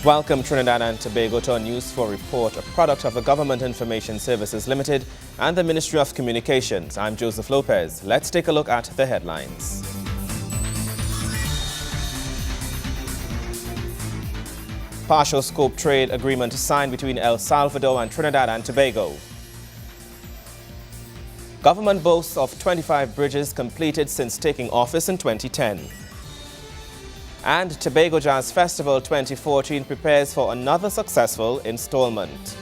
Welcome Trinidad and Tobago to our News 4 report, a product of the Government Information Services Limited and the Ministry of Communications. I'm Joseph Lopez. Let's take a look at the headlines. Partial scope trade agreement signed between El Salvador and Trinidad and Tobago. Government boasts of 25 bridges completed since taking office in 2010. And Tobago Jazz Festival 2014 prepares for another successful installment.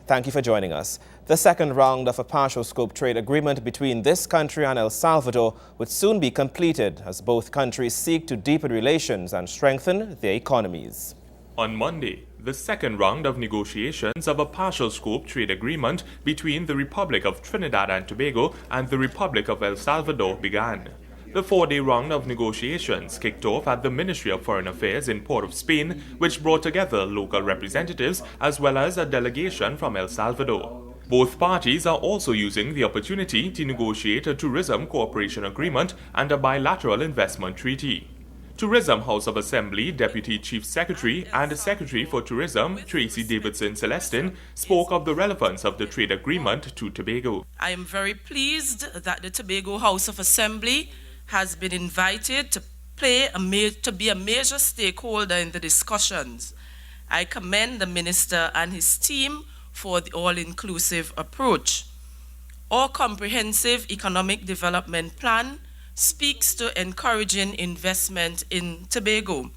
Thank you for joining us. The second round of a partial scope trade agreement between this country and El Salvador would soon be completed as both countries seek to deepen relations and strengthen their economies. On Monday, the second round of negotiations of a partial scope trade agreement between the Republic of Trinidad and Tobago and the Republic of El Salvador began. The four-day round of negotiations kicked off at the Ministry of Foreign Affairs in Port of Spain, which brought together local representatives as well as a delegation from El Salvador. Both parties are also using the opportunity to negotiate a tourism cooperation agreement and a bilateral investment treaty. Tourism House of Assembly Deputy Chief Secretary and Secretary for Tourism Tracy Davidson Celestin spoke of the relevance of the trade agreement to Tobago. I am very pleased that the Tobago House of Assembly has been invited to be a major stakeholder in the discussions. I commend the Minister and his team for the all-inclusive approach. Our comprehensive economic development plan speaks to encouraging investment in Tobago.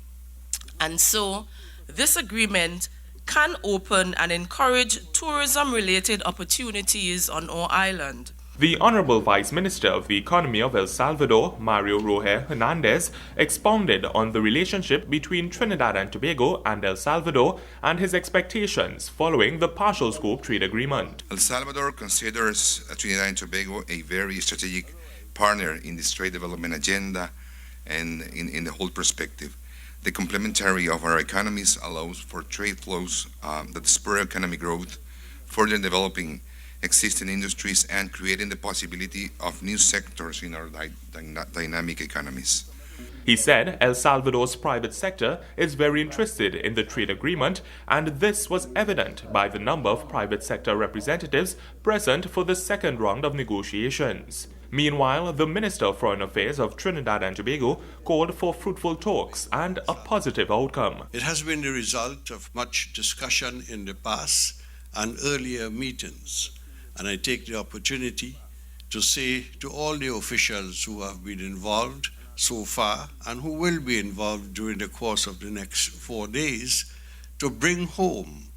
And so, this agreement can open and encourage tourism-related opportunities on our island. The Honorable Vice Minister of the Economy of El Salvador, Mario Roger Hernandez, expounded on the relationship between Trinidad and Tobago and El Salvador and his expectations following the partial scope trade agreement. El Salvador considers Trinidad and Tobago a very strategic partner in this trade development agenda and in the whole perspective. The complementarity of our economies allows for trade flows that spur economic growth, further developing existing industries and creating the possibility of new sectors in our dynamic economies. He said El Salvador's private sector is very interested in the trade agreement, and this was evident by the number of private sector representatives present for the second round of negotiations. Meanwhile, the Minister of Foreign Affairs of Trinidad and Tobago called for fruitful talks and a positive outcome. It has been the result of much discussion in the past and earlier meetings. And I take the opportunity to say to all the officials who have been involved so far and who will be involved during the course of the next 4 days to bring home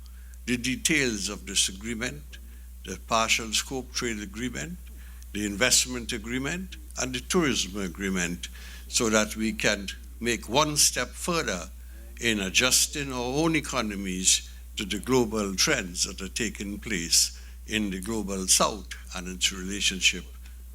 the details of this agreement, the partial scope trade agreement, the investment agreement, and the tourism agreement, so that we can make one step further in adjusting our own economies to the global trends that are taking place in the global south and its relationship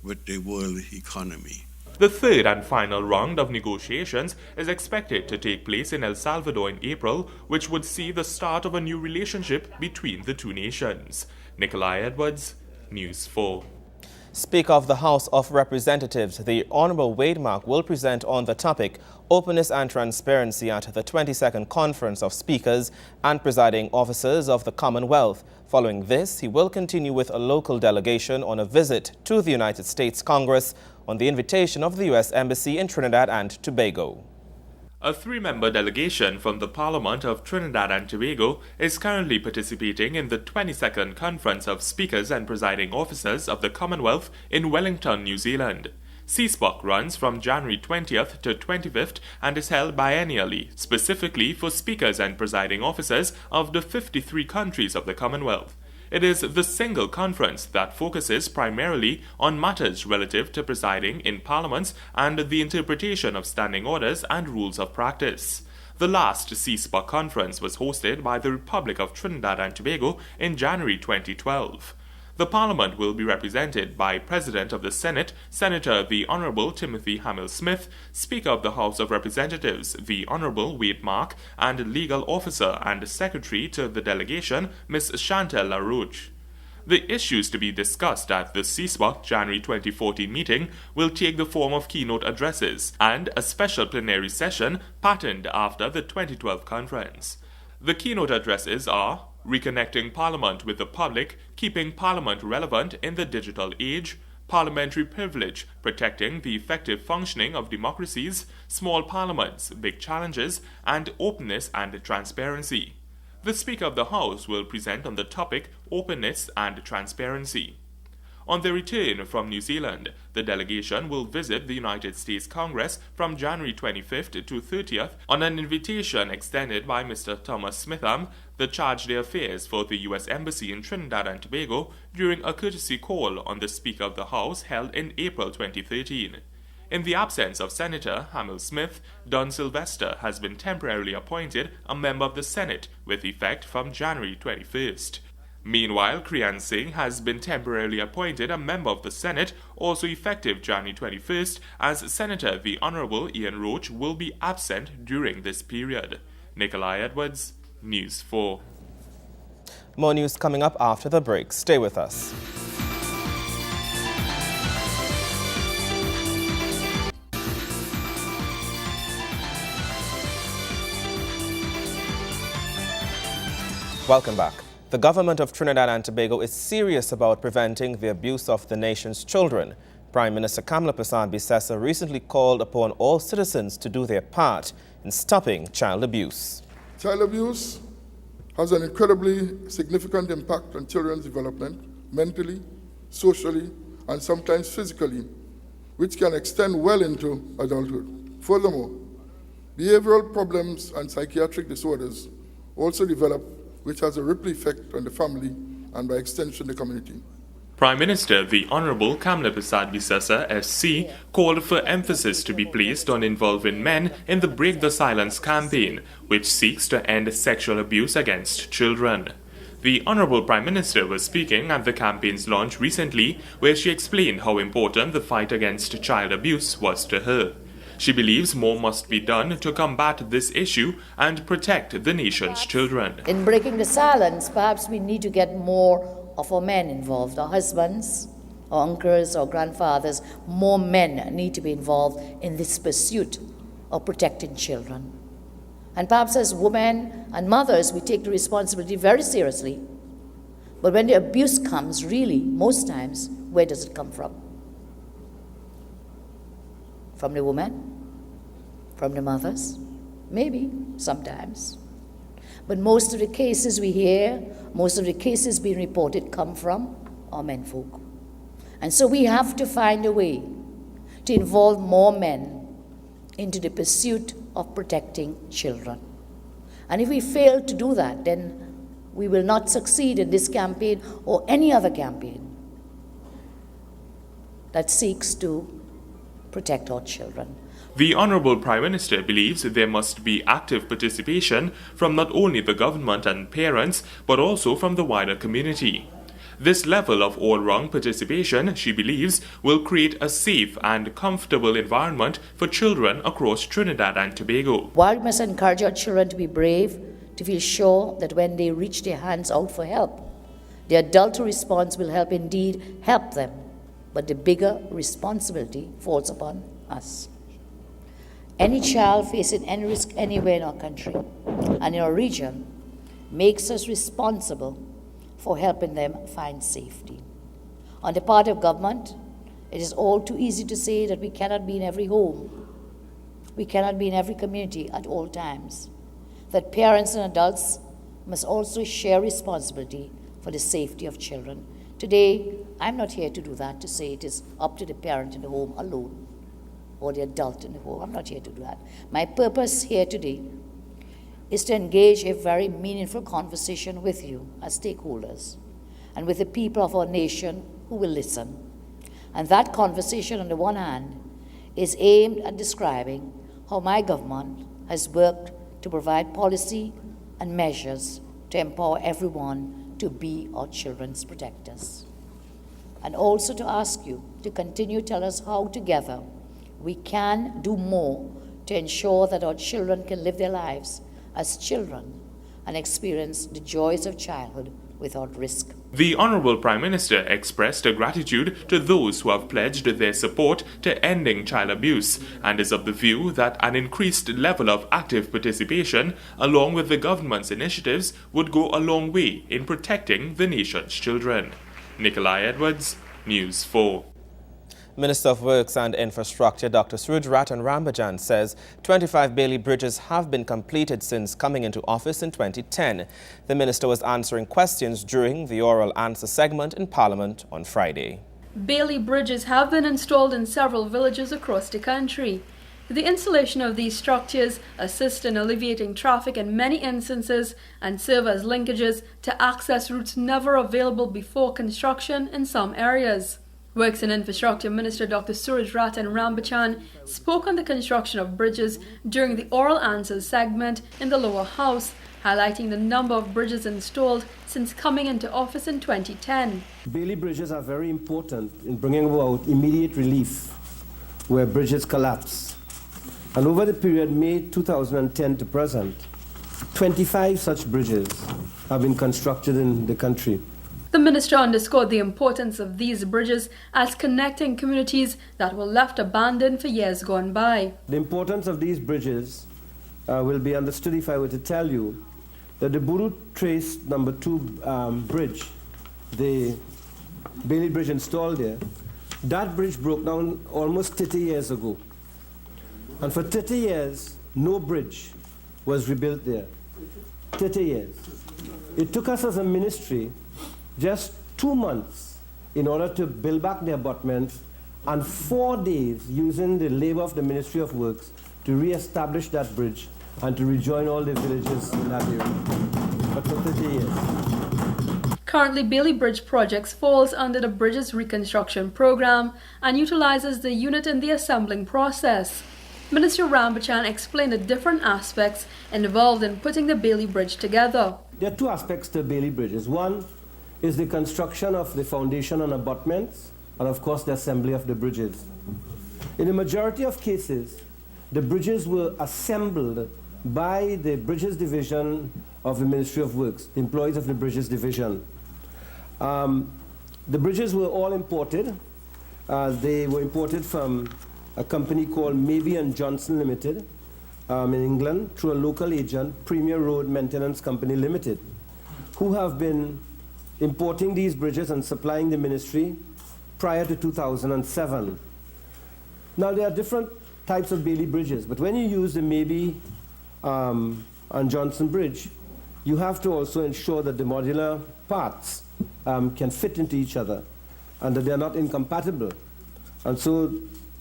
with the world economy. The third and final round of negotiations is expected to take place in El Salvador in April, which would see the start of a new relationship between the two nations. Nikolai Edwards, News 4. Speaker of the House of Representatives, the Honorable Wade Mark, will present on the topic Openness and Transparency at the 22nd Conference of Speakers and Presiding Officers of the Commonwealth. Following this, he will continue with a local delegation on a visit to the United States Congress on the invitation of the U.S. Embassy in Trinidad and Tobago. A three-member delegation from the Parliament of Trinidad and Tobago is currently participating in the 22nd Conference of Speakers and Presiding Officers of the Commonwealth in Wellington, New Zealand. CSPOC runs from January 20th to 25th and is held biennially, specifically for speakers and presiding officers of the 53 countries of the Commonwealth. It is the single conference that focuses primarily on matters relative to presiding in parliaments and the interpretation of standing orders and rules of practice. The last CSPOC conference was hosted by the Republic of Trinidad and Tobago in January 2012. The Parliament will be represented by President of the Senate, Senator the Honourable Timothy Hamill-Smith, Speaker of the House of Representatives, the Honourable Wade Mark, and Legal Officer and Secretary to the delegation, Ms. Chantal LaRouche. The issues to be discussed at the CSWA January 2014 meeting will take the form of keynote addresses and a special plenary session patterned after the 2012 conference. The keynote addresses are Reconnecting Parliament with the Public, Keeping Parliament Relevant in the Digital Age, Parliamentary Privilege, Protecting the Effective Functioning of Democracies, Small Parliaments, Big Challenges, and Openness and Transparency. The Speaker of the House will present on the topic Openness and Transparency. On their return from New Zealand, the delegation will visit the United States Congress from January 25th to 30th on an invitation extended by Mr. Thomas Smitham, the Charge d'Affaires for the U.S. Embassy in Trinidad and Tobago, during a courtesy call on the Speaker of the House held in April 2013. In the absence of Senator Hamill Smith, Don Sylvester has been temporarily appointed a member of the Senate with effect from January 21st. Meanwhile, Kriyan Singh has been temporarily appointed a member of the Senate, also effective January 21st, as Senator the Honourable Ian Roach will be absent during this period. Nikolai Edwards, News 4. More news coming up after the break. Stay with us. Welcome back. The government of Trinidad and Tobago is serious about preventing the abuse of the nation's children. Prime Minister Kamla Persad-Bissessar recently called upon all citizens to do their part in stopping child abuse. Child abuse has an incredibly significant impact on children's development, mentally, socially, and sometimes physically, which can extend well into adulthood. Furthermore, behavioral problems and psychiatric disorders also develop, which has a ripple effect on the family and by extension the community. Prime Minister the Honourable Kamla Persad-Bissessar SC called for emphasis to be placed on involving men in the Break the Silence campaign, which seeks to end sexual abuse against children. The Honourable Prime Minister was speaking at the campaign's launch recently, where she explained how important the fight against child abuse was to her. She believes more must be done to combat this issue and protect the nation's children. In breaking the silence, perhaps we need to get more of our men involved, our husbands, our uncles, our grandfathers. More men need to be involved in this pursuit of protecting children. And perhaps as women and mothers, we take the responsibility very seriously. But when the abuse comes, really, most times, where does it come from? From the woman? From the mothers? Maybe, sometimes. But most of the cases we hear, most of the cases being reported come from our menfolk. And so we have to find a way to involve more men into the pursuit of protecting children. And if we fail to do that, then we will not succeed in this campaign or any other campaign that seeks to protect our children. The Honourable Prime Minister believes there must be active participation from not only the government and parents, but also from the wider community. This level of all-round participation, she believes, will create a safe and comfortable environment for children across Trinidad and Tobago. While we must encourage our children to be brave, to feel sure that when they reach their hands out for help, the adult response will indeed help them. But the bigger responsibility falls upon us. Any child facing any risk anywhere in our country and in our region makes us responsible for helping them find safety. On the part of government, it is all too easy to say that we cannot be in every home, we cannot be in every community at all times, that parents and adults must also share responsibility for the safety of children. Today, I'm not here to do that, to say it is up to the parent in the home alone or the adult in the home. I'm not here to do that. My purpose here today is to engage a very meaningful conversation with you as stakeholders and with the people of our nation who will listen. And that conversation, on the one hand, is aimed at describing how my government has worked to provide policy and measures to empower everyone to be our children's protectors. And also to ask you to continue to tell us how together we can do more to ensure that our children can live their lives as children and experience the joys of childhood without risk. The Honorable Prime Minister expressed her gratitude to those who have pledged their support to ending child abuse and is of the view that an increased level of active participation along with the government's initiatives would go a long way in protecting the nation's children. Nikolai Edwards, News 4. Minister of Works and Infrastructure Dr. Suraj Rambajan says 25 Bailey bridges have been completed since coming into office in 2010. The minister was answering questions during the oral answer segment in Parliament on Friday. Bailey bridges have been installed in several villages across the country. The installation of these structures assist in alleviating traffic in many instances and serve as linkages to access routes never available before construction in some areas. Works and Infrastructure Minister Dr. Suraj Rambajan spoke on the construction of bridges during the oral answers segment in the lower house, highlighting the number of bridges installed since coming into office in 2010. Bailey bridges are very important in bringing about immediate relief where bridges collapse. And over the period May 2010 to present, 25 such bridges have been constructed in the country. The minister underscored the importance of these bridges as connecting communities that were left abandoned for years gone by. The importance of these bridges will be understood if I were to tell you that the Buru Trace number 2 bridge, the Bailey Bridge installed there, that bridge broke down almost 30 years ago. And for 30 years, no bridge was rebuilt there. 30 years. It took us as a ministry just 2 months in order to build back the abutments and 4 days using the labor of the Ministry of Works to re-establish that bridge and to rejoin all the villages in that area. But for 30 years. Currently, Bailey Bridge Projects falls under the Bridges Reconstruction Program and utilizes the unit in the assembling process. Minister Rambajan explained the different aspects involved in putting the Bailey Bridge together. There are 2 aspects to Bailey Bridges. One is the construction of the foundation and abutments, and of course the assembly of the bridges. In the majority of cases, the bridges were assembled by the Bridges Division of the Ministry of Works, the employees of the Bridges Division. The bridges were all imported. They were imported from a company called Maybe and Johnson Limited in England through a local agent, Premier Road Maintenance Company Limited, who have been importing these bridges and supplying the ministry prior to 2007. Now, there are different types of Bailey bridges, but when you use the Maybe and Johnson bridge, you have to also ensure that the modular parts can fit into each other and that they are not incompatible. And so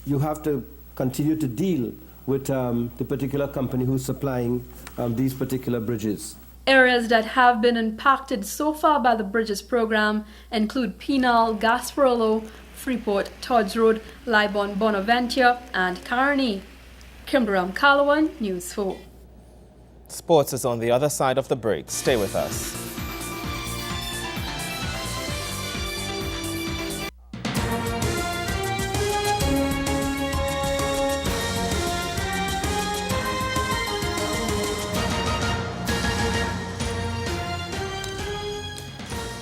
you have to continue to deal with the particular company who's supplying these particular bridges. Areas that have been impacted so far by the Bridges program include Penal, Gasparillo, Freeport, Todd's Road, Libon, Bonaventure, and Carney. Kimberam Calawan, News 4. Sports is on the other side of the break. Stay with us.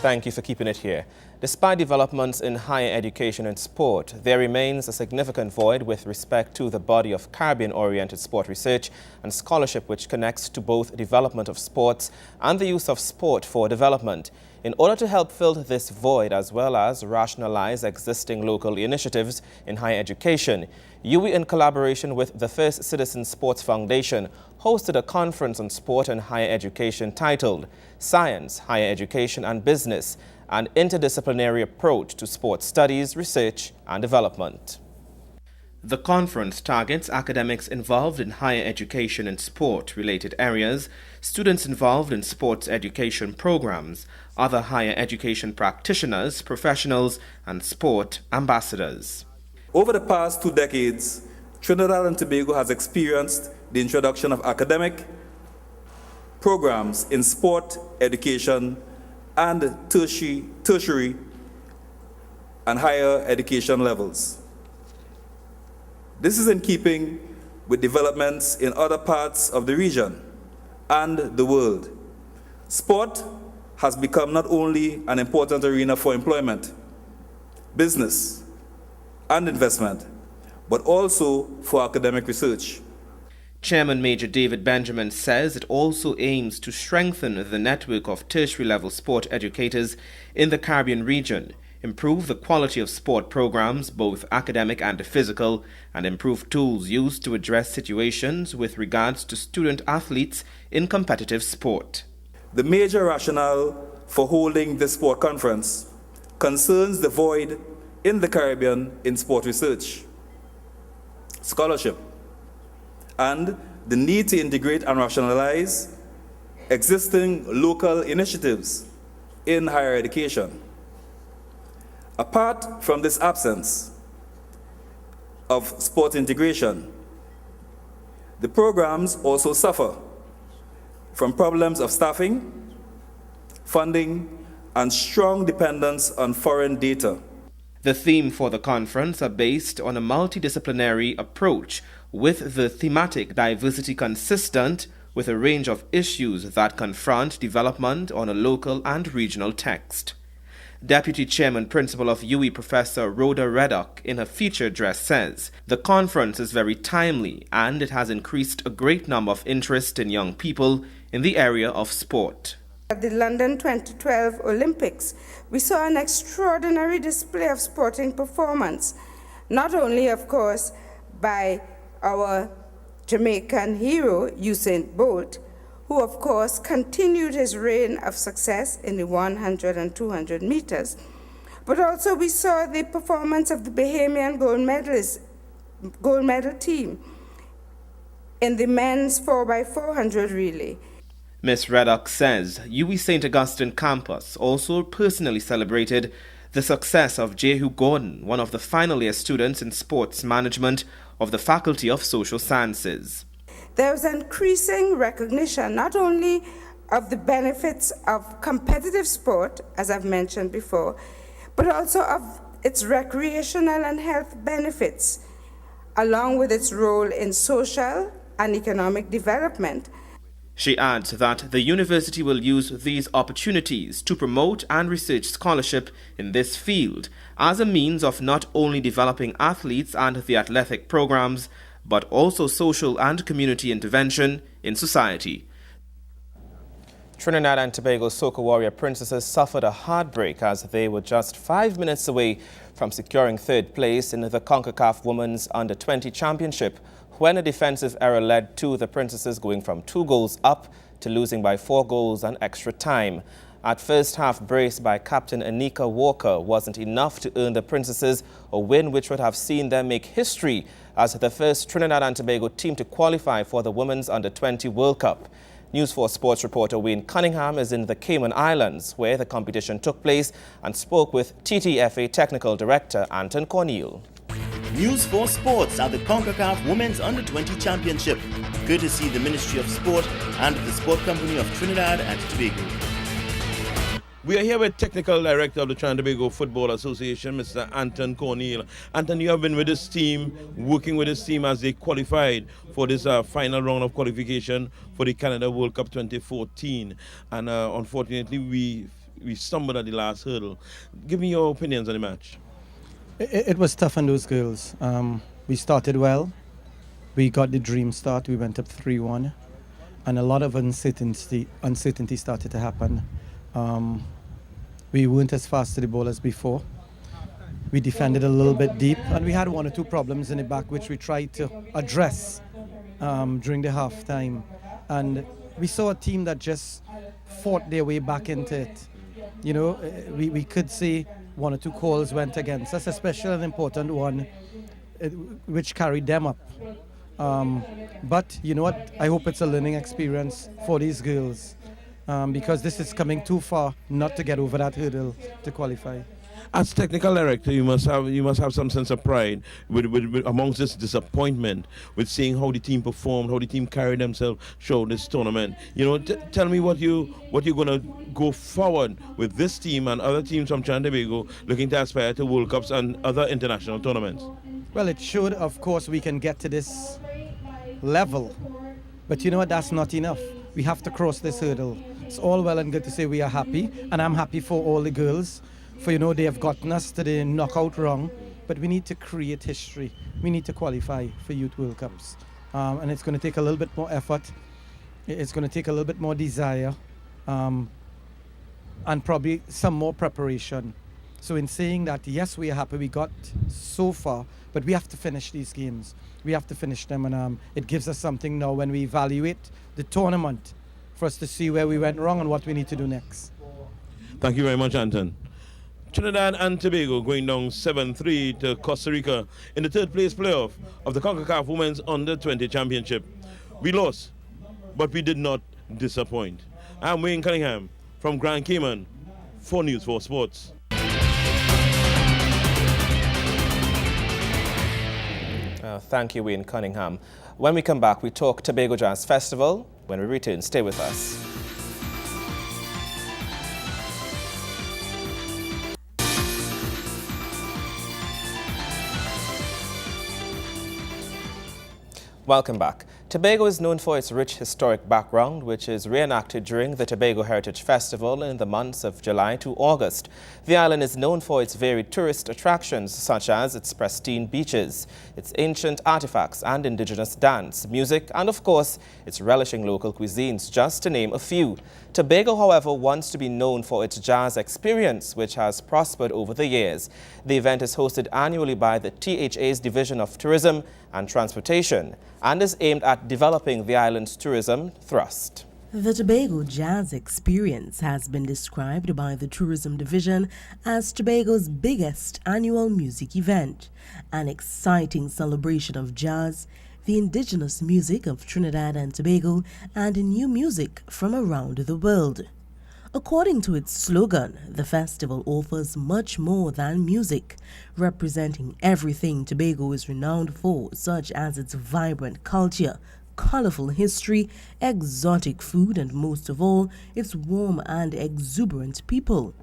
Thank you for keeping it here. Despite developments in higher education and sport, there remains a significant void with respect to the body of Caribbean-oriented sport research and scholarship which connects to both development of sports and the use of sport for development. In order to help fill this void as well as rationalize existing local initiatives in higher education, UWI, in collaboration with the First Citizen Sports Foundation, hosted a conference on sport and higher education titled Science, Higher Education and Business, an interdisciplinary approach to sports studies, research and development. The conference targets academics involved in higher education and sport-related areas, students involved in sports education programs, other higher education practitioners, professionals, and sport ambassadors. Over the past 2 decades, Trinidad and Tobago has experienced the introduction of academic programs in sport, education, and tertiary and higher education levels. This is in keeping with developments in other parts of the region and the world. Sport has become not only an important arena for employment, business, and investment, but also for academic research. Chairman Major David Benjamin says it also aims to strengthen the network of tertiary-level sport educators in the Caribbean region, improve the quality of sport programs, both academic and physical, and improve tools used to address situations with regards to student athletes in competitive sport. The major rationale for holding this sport conference concerns the void in the Caribbean in sport research, scholarship, and the need to integrate and rationalize existing local initiatives in higher education. Apart from this absence of sport integration, the programs also suffer from problems of staffing, funding, and strong dependence on foreign data. The theme for the conference are based on a multidisciplinary approach with the thematic diversity consistent with a range of issues that confront development on a local and regional text. Deputy Chairman Principal of UWI Professor Rhoda Reddock in her feature address says the conference is very timely and it has increased a great number of interest in young people in the area of sport. At the London 2012 Olympics, we saw an extraordinary display of sporting performance, not only, of course, by our Jamaican hero, Usain Bolt, who, of course, continued his reign of success in the 100 and 200 meters, but also we saw the performance of the Bahamian gold medal team in the men's 4x400 relay. Ms. Reddock says UWI St. Augustine campus also personally celebrated the success of Jehu Gordon, one of the final year students in sports management of the Faculty of Social Sciences. There was increasing recognition not only of the benefits of competitive sport, as I've mentioned before, but also of its recreational and health benefits, along with its role in social and economic development. She adds that the university will use these opportunities to promote and research scholarship in this field as a means of not only developing athletes and the athletic programs, but also social and community intervention in society. Trinidad and Tobago Soca Warrior Princesses suffered a heartbreak as they were just 5 minutes away from securing third place in the CONCACAF Women's Under-20 Championship when a defensive error led to the Princesses going from 2 goals up to losing by 4 goals and extra time. At first half brace by captain Anika Walker wasn't enough to earn the Princesses a win which would have seen them make history as the first Trinidad and Tobago team to qualify for the Women's Under-20 World Cup. News 4 sports reporter Wayne Cunningham is in the Cayman Islands where the competition took place and spoke with TTFA Technical Director Anton Cornel. News 4 Sports at the CONCACAF Women's Under-20 Championship, courtesy the Ministry of Sport and the Sport Company of Trinidad and Tobago. We are here with Technical Director of the Trinidad and Tobago Football Association, Mr. Anton Cornel. Anton, you have been with this team, working with this team as they qualified for this final round of qualification for the Canada World Cup 2014. And unfortunately, we stumbled at the last hurdle. Give me your opinions on the match. It was tough on those girls. We started well. We got the dream start. We went up 3-1. And a lot of uncertainty started to happen. We weren't as fast to the ball as before. We defended a little bit deep, and we had 1 or 2 problems in the back which we tried to address during the half time. And we saw a team that just fought their way back into it. You know, we could see 1 or 2 calls went against us, especially an important one which carried them up. But you know what? I hope it's a learning experience for these girls. Because this is coming too far not to get over that hurdle to qualify. As technical director, you must have some sense of pride with amongst this disappointment with seeing how the team performed, how the team carried themselves throughout this tournament. You know, tell me what you're going to go forward with this team and other teams from Trinidad and Tobago looking to aspire to World Cups and other international tournaments. Well, it should, of course, we can get to this level, but you know what? That's not enough. We have to cross this hurdle. It's all well and good to say we are happy, and I'm happy for all the girls, for they have gotten us to the knockout round, but we need to create history. We need to qualify for Youth World Cups. And it's going to take a little bit more effort. It's going to take a little bit more desire, and probably some more preparation. So in saying that, yes, we are happy we got so far, but we have to finish these games. We have to finish them, and it gives us something now when we evaluate the tournament for us to see where we went wrong and what we need to do next. Thank you very much, Anton. Trinidad and Tobago going down 7-3 to Costa Rica in the third place playoff of the CONCACAF Women's Under-20 Championship. We lost, but we did not disappoint. I'm Wayne Cunningham from Grand Cayman for News 4 Sports. Thank you, Wayne Cunningham. When we come back, we talk Tobago Jazz Festival. When we return, stay with us. Welcome back. Tobago is known for its rich historic background, which is reenacted during the Tobago Heritage Festival in the months of July to August. The island is known for its varied tourist attractions, such as its pristine beaches, its ancient artifacts and indigenous dance, music, and of course, its relishing local cuisines, just to name a few. Tobago, however, wants to be known for its jazz experience, which has prospered over the years. The event is hosted annually by the THA's Division of Tourism and Transportation and is aimed at developing the island's tourism thrust. The Tobago Jazz Experience has been described by the Tourism Division as Tobago's biggest annual music event, an exciting celebration of jazz, the indigenous music of Trinidad and Tobago, and new music from around the world. According to its slogan, the festival offers much more than music, representing everything Tobago is renowned for, such as its vibrant culture, colorful history, exotic food, and most of all, its warm and exuberant people.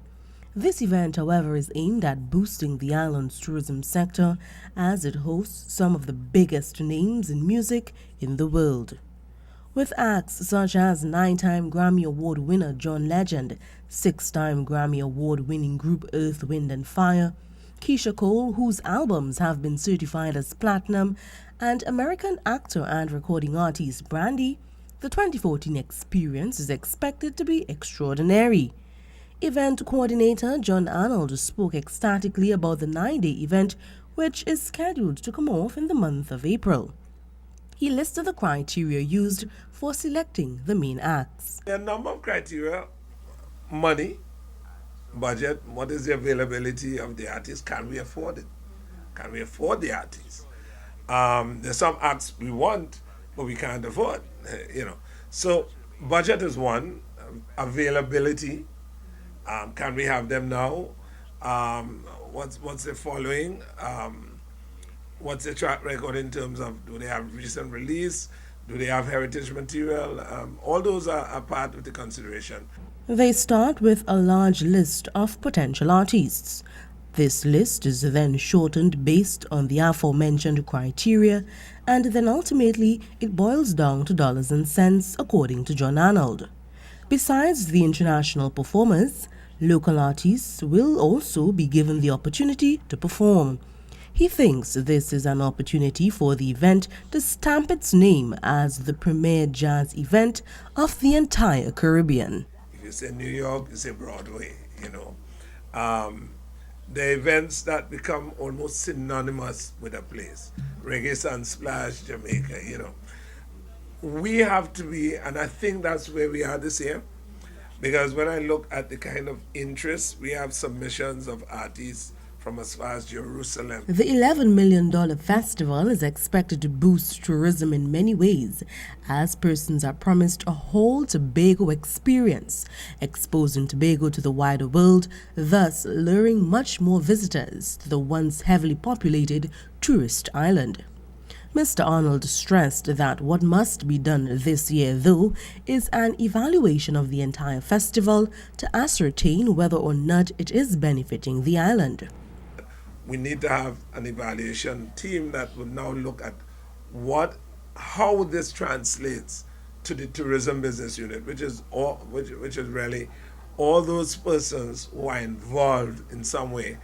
This event, however, is aimed at boosting the island's tourism sector as it hosts some of the biggest names in music in the world. With acts such as 9-time Grammy Award winner John Legend, 6-time Grammy Award winning group Earth, Wind and Fire, Keisha Cole, whose albums have been certified as platinum, and American actor and recording artist Brandy, the 2014 experience is expected to be extraordinary. Event coordinator John Arnold spoke ecstatically about the 9-day event, which is scheduled to come off in the month of April. He listed the criteria used for selecting the main acts. There are a number of criteria: money, budget, what is the availability of the artist, can we afford it? Can we afford the artist? There's some acts we want, but we can't afford, So budget is one, availability, can we have them now? What's the following? What's the track record in terms of, do they have recent release? Do they have heritage material? All those are part of the consideration. They start with a large list of potential artists. This list is then shortened based on the aforementioned criteria, and then ultimately it boils down to dollars and cents, according to John Arnold. Besides the international performers, local artists will also be given the opportunity to perform. He thinks this is an opportunity for the event to stamp its name as the premier jazz event of the entire Caribbean. If you say New York, you say Broadway, The events that become almost synonymous with a place. Reggae Sunsplash, Jamaica, We have to be, and I think that's where we are this year, because when I look at the kind of interest, we have submissions of artists from as far as Jerusalem. The $11 million festival is expected to boost tourism in many ways, as persons are promised a whole Tobago experience, exposing Tobago to the wider world, thus luring much more visitors to the once heavily populated tourist island. Mr. Arnold stressed that what must be done this year, though, is an evaluation of the entire festival to ascertain whether or not it is benefiting the island. We need to have an evaluation team that will now look at how this translates to the tourism business unit, which is really all those persons who are involved in some way.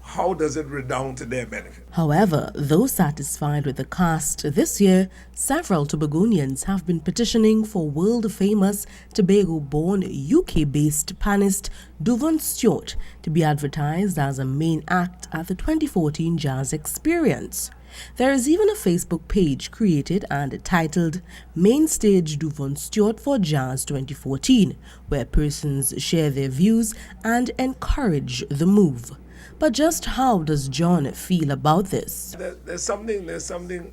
How does it redound to their benefit? However, though satisfied with the cast this year, several Tobagonians have been petitioning for world-famous Tobago-born UK-based pianist Duvon Stewart to be advertised as a main act at the 2014 Jazz Experience. There is even a Facebook page created and titled Main Stage Duvon Stewart for Jazz 2014, where persons share their views and encourage the move. But just how does John feel about this? There's something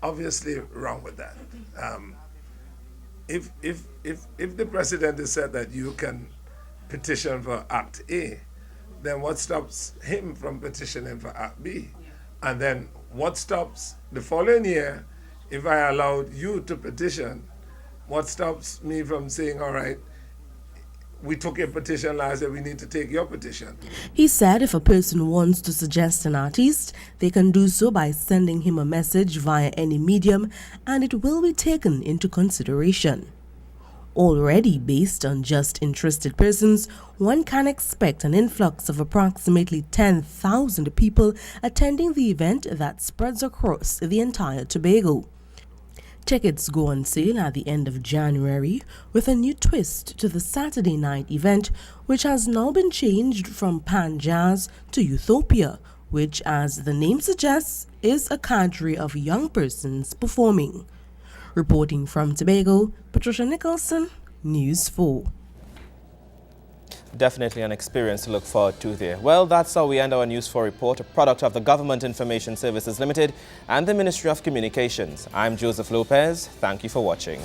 obviously wrong with that. If the president has said that you can petition for Act A, then what stops him from petitioning for Act B? And then what stops the following year, if I allowed you to petition, what stops me from saying, all right, we took your petition last year, we need to take your petition? He said if a person wants to suggest an artist, they can do so by sending him a message via any medium, and it will be taken into consideration. Already based on just interested persons, one can expect an influx of approximately 10,000 people attending the event that spreads across the entire Tobago. Tickets go on sale at the end of January, with a new twist to the Saturday night event, which has now been changed from Pan Jazz to Utopia, which, as the name suggests, is a cadre of young persons performing. Reporting from Tobago, Patricia Nicholson, News 4. Definitely an experience to look forward to there. Well, that's how we end our News 4 report, a product of the Government Information Services Limited and the Ministry of Communications. I'm Joseph Lopez. Thank you for watching.